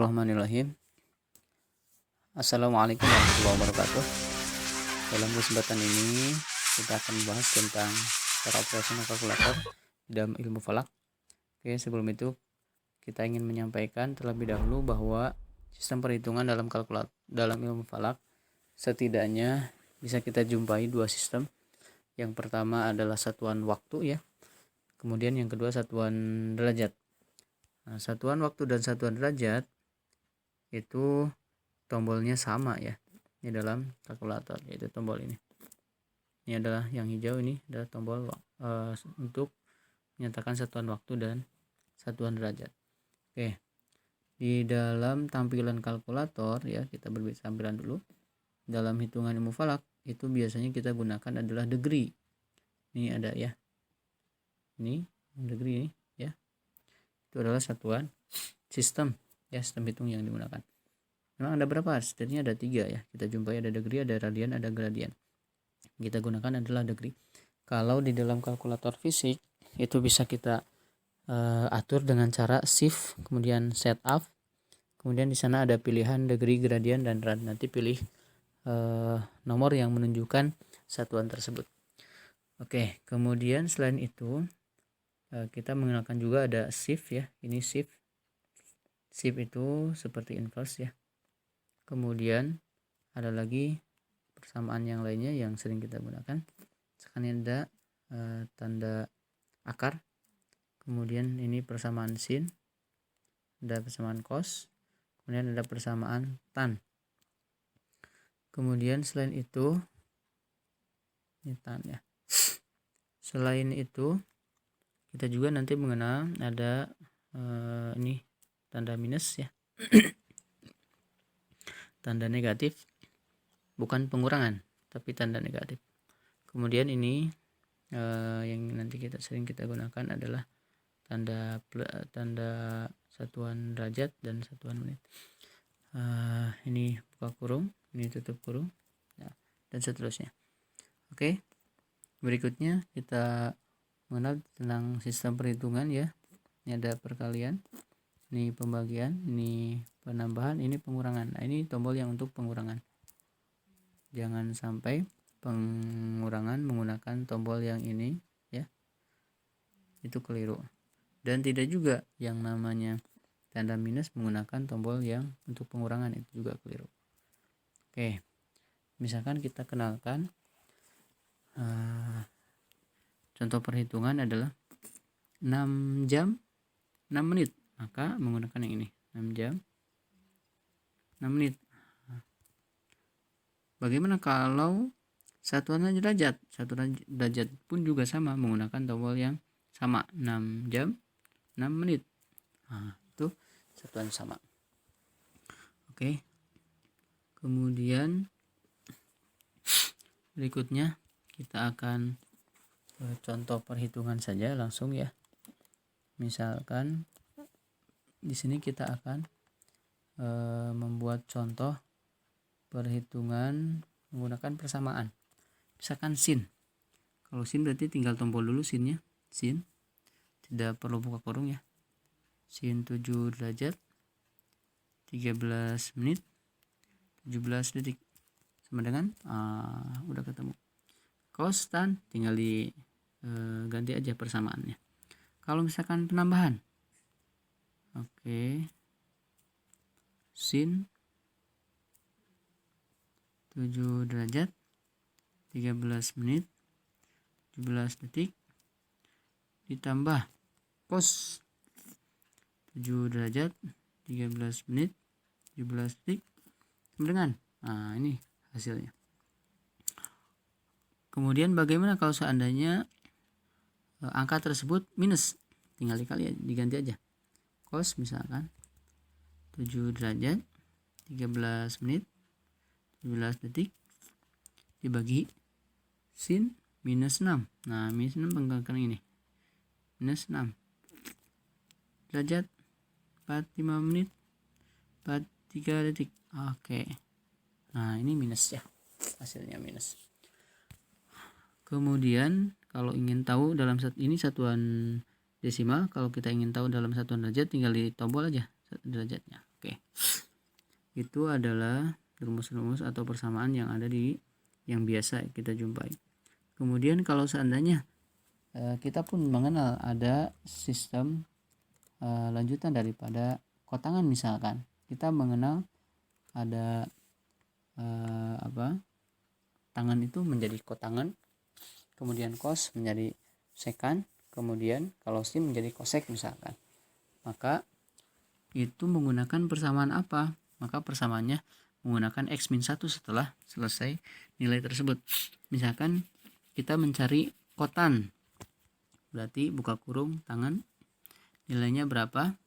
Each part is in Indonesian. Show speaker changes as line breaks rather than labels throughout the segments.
Bismillahirrahmanirrahim. Assalamualaikum warahmatullahi wabarakatuh. Dalam kesempatan ini kita akan membahas tentang cara operasional kalkulator dalam ilmu falak. Oke, sebelum itu kita ingin menyampaikan terlebih dahulu bahwa sistem perhitungan dalam ilmu falak setidaknya bisa kita jumpai dua sistem. Yang pertama adalah satuan waktu ya. Kemudian yang kedua satuan derajat. Nah, satuan waktu dan satuan derajat itu tombolnya sama ya. Ini dalam kalkulator, yaitu tombol ini. Ini adalah yang hijau, ini adalah tombol untuk menyatakan satuan waktu dan satuan derajat. Oke. Di dalam tampilan kalkulator ya, kita berbicara tampilan dulu. Dalam hitungan ilmu falak itu biasanya kita gunakan adalah degree. Ini ada ya. Ini degree ini ya. Itu adalah satuan sistem ya, sistem hitung yang digunakan. Memang ada berapa? Setidaknya ada 3 ya. Kita jumpai ada degree, ada radian, ada gradian. Kita gunakan adalah degree. Kalau di dalam kalkulator fisik itu bisa kita atur dengan cara shift, kemudian setup. Kemudian di sana ada pilihan degree, gradian, dan rad. Nanti pilih nomor yang menunjukkan satuan tersebut. Oke, kemudian selain itu kita menggunakan juga ada shift ya. Ini shift. Shift itu seperti inverse ya. Kemudian ada lagi persamaan yang lainnya yang sering kita gunakan. Sekarang ada tanda akar. Kemudian ini persamaan sin. Ada persamaan cos. Kemudian ada persamaan tan. Kemudian selain itu ini tan ya. Selain itu kita juga nanti mengenal ada ini tanda minus ya. Tanda negatif, bukan pengurangan tapi tanda negatif. Kemudian ini yang nanti sering kita gunakan adalah tanda satuan derajat dan satuan menit. Ini buka kurung, ini tutup kurung ya, dan seterusnya. Oke, berikutnya kita mengenal tentang sistem perhitungan ya. Ini ada perkalian, ini pembagian, ini penambahan, ini pengurangan. Nah, ini tombol yang untuk pengurangan. Jangan sampai pengurangan menggunakan tombol yang ini ya. Itu keliru. Dan tidak juga yang namanya tanda minus menggunakan tombol yang untuk pengurangan, itu juga keliru. Oke. Misalkan kita kenalkan contoh perhitungan adalah 6 jam 6 menit, maka menggunakan yang ini 6 jam 6 menit. Bagaimana kalau satuan derajat? Satuan derajat pun juga sama, menggunakan tombol yang sama, 6 jam 6 menit. Nah, itu satuan sama. Oke. Kemudian berikutnya kita akan contoh perhitungan saja langsung ya. Misalkan di sini kita akan membuat contoh perhitungan menggunakan persamaan. Misalkan sin. Kalau sin berarti tinggal tombol dulu sinnya. Sin. Tidak perlu buka kurung ya. Sin 7 derajat 13 menit 17 detik sama dengan udah ketemu. Cos tan tinggal ganti aja persamaannya. Kalau misalkan penambahan, oke, sin 7 derajat 13 menit 17 detik ditambah cos 7 derajat 13 menit 17 detik sama dengan ini hasilnya. Kemudian bagaimana kalau seandainya angka tersebut minus? Tinggal diganti aja. Cos misalkan 7 derajat 13 menit 17 detik dibagi sin minus 6. Nah, minus 6 pengangkatan ini. Minus 6 derajat 45 menit 43 detik. Oke. Nah, ini minus ya. Hasilnya minus. Kemudian kalau ingin tahu dalam ini satuan desimal, kalau kita ingin tahu dalam satuan derajat tinggal di tombol aja derajatnya. Oke, itu adalah rumus-rumus atau persamaan yang ada di yang biasa kita jumpai. Kemudian kalau seandainya kita pun mengenal ada sistem lanjutan daripada kotangan, misalkan kita mengenal ada tangan itu menjadi kotangan, kemudian cos menjadi sekan, kemudian kalau sin menjadi kosek misalkan, maka itu menggunakan persamaan apa? Maka persamaannya menggunakan x-1 setelah selesai nilai tersebut. Misalkan kita mencari kotan, berarti buka kurung tangan, nilainya berapa?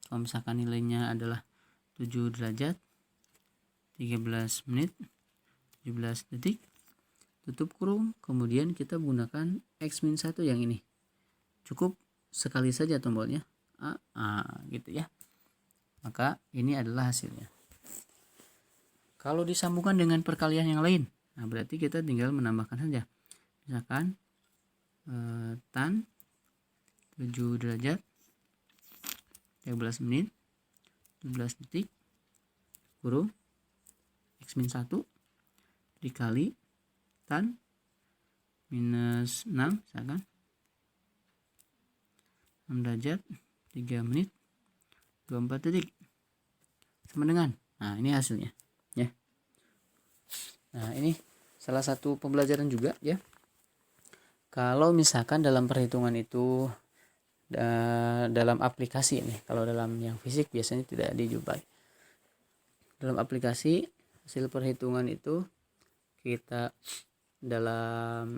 Kalau misalkan nilainya adalah 7 derajat 13 menit 17 detik, tutup kurung, kemudian kita gunakan x-1 yang ini. Cukup sekali saja tombolnya, gitu ya. Maka ini adalah hasilnya. Kalau disambungkan dengan perkalian yang lain, berarti kita tinggal menambahkan saja. Misalkan tan 7 derajat 13 menit 17 detik kurung x-1 dikali tan minus 6 misalkan 6 derajat 3 menit 24 detik sama dengan, ini hasilnya ya. Nah, ini salah satu pembelajaran juga ya. Kalau misalkan dalam perhitungan itu dalam aplikasi ini, kalau dalam yang fisik biasanya tidak dijumpai. Dalam aplikasi hasil perhitungan itu kita dalam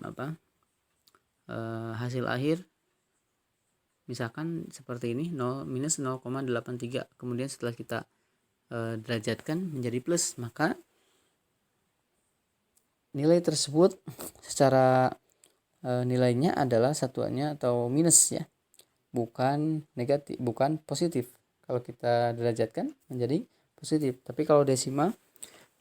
hasil akhir misalkan seperti ini, minus 0,83, kemudian setelah kita derajatkan menjadi plus, maka nilai tersebut secara nilainya adalah satuannya atau minus ya, bukan negatif, bukan positif. Kalau kita derajatkan menjadi positif, tapi kalau desimal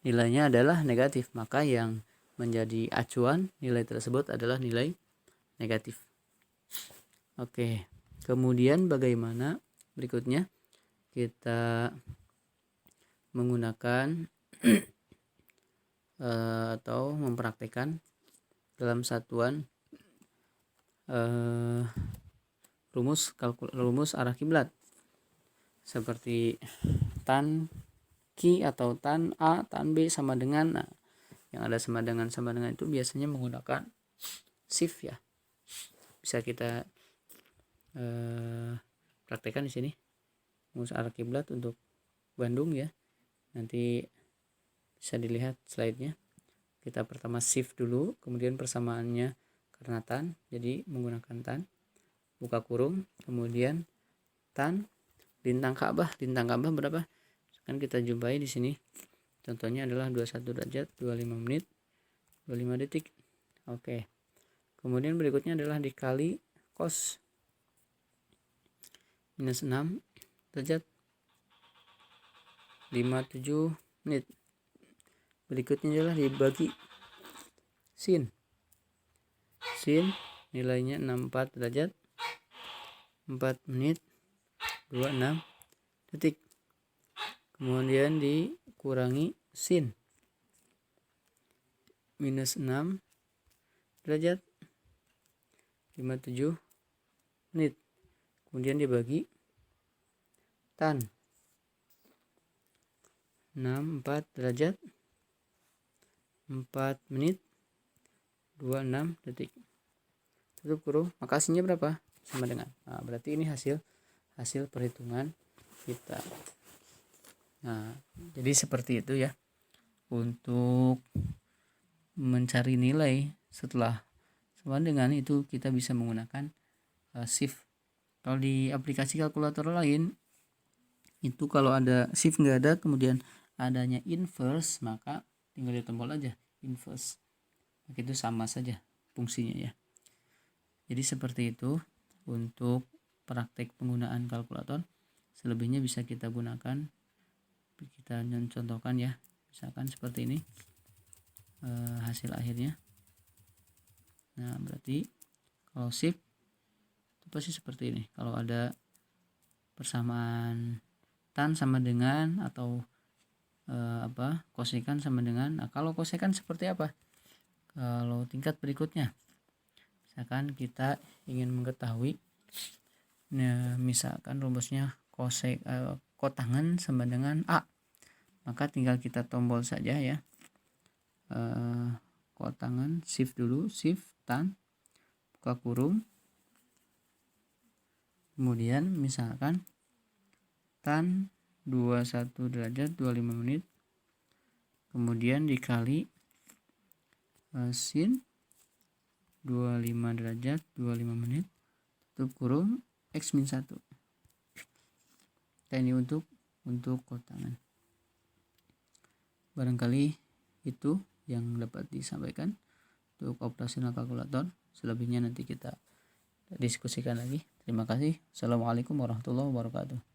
nilainya adalah negatif, maka yang menjadi acuan nilai tersebut adalah nilai negatif. Oke, kemudian bagaimana berikutnya kita menggunakan atau mempraktekkan dalam satuan rumus arah kiblat seperti tan Q atau tan A tan B sama dengan, yang ada sama dengan itu biasanya menggunakan shift ya. Bisa kita praktekkan di sini rumus arah kiblat untuk Bandung ya. Nanti bisa dilihat slide-nya. Kita pertama shift dulu, kemudian persamaannya karena tan, jadi menggunakan tan, buka kurung, kemudian tan lintang Ka'bah berapa? Kan kita jumpai di sini. Contohnya adalah 21 derajat 25 menit 25 detik. Oke. Kemudian berikutnya adalah dikali cos minus 6 derajat 57 menit. Berikutnya adalah dibagi sin nilainya 64 derajat 4 menit 26 detik. Kemudian dikurangi sin minus 6 derajat 57 menit. Kemudian dibagi tan 64 derajat 4 menit 26 detik. Tutup kurung, maka hasilnya berapa? Sama dengan. Berarti ini hasil perhitungan kita. Jadi seperti itu ya. Untuk mencari nilai setelah sama dengan itu kita bisa menggunakan shift. Kalau di aplikasi kalkulator lain itu kalau ada shift nggak ada, kemudian adanya inverse, maka tinggal di tombol aja inverse. Maka itu sama saja fungsinya ya. Jadi seperti itu untuk praktek penggunaan kalkulator. Selebihnya bisa kita gunakan, kita contohkan ya. Misalkan seperti ini hasil akhirnya. Nah, berarti kalau shift itu pasti seperti ini. Kalau ada persamaan tan sama dengan atau kosekan sama dengan. Nah, kalau kosekan seperti apa? Kalau tingkat berikutnya, misalkan kita ingin mengetahui, nah, misalkan rumusnya kotangen sama dengan A, maka tinggal kita tombol saja ya. Kotangen, shift dulu, shift tan, buka kurung, kemudian misalkan tan 21 derajat 25 menit, kemudian dikali sin 25 derajat 25 menit, tutup kurung, x min 1. Ini untuk kotangan. Barangkali itu yang dapat disampaikan untuk operasional kalkulator. Selebihnya nanti kita diskusikan lagi. Terima kasih. Assalamualaikum warahmatullahi wabarakatuh.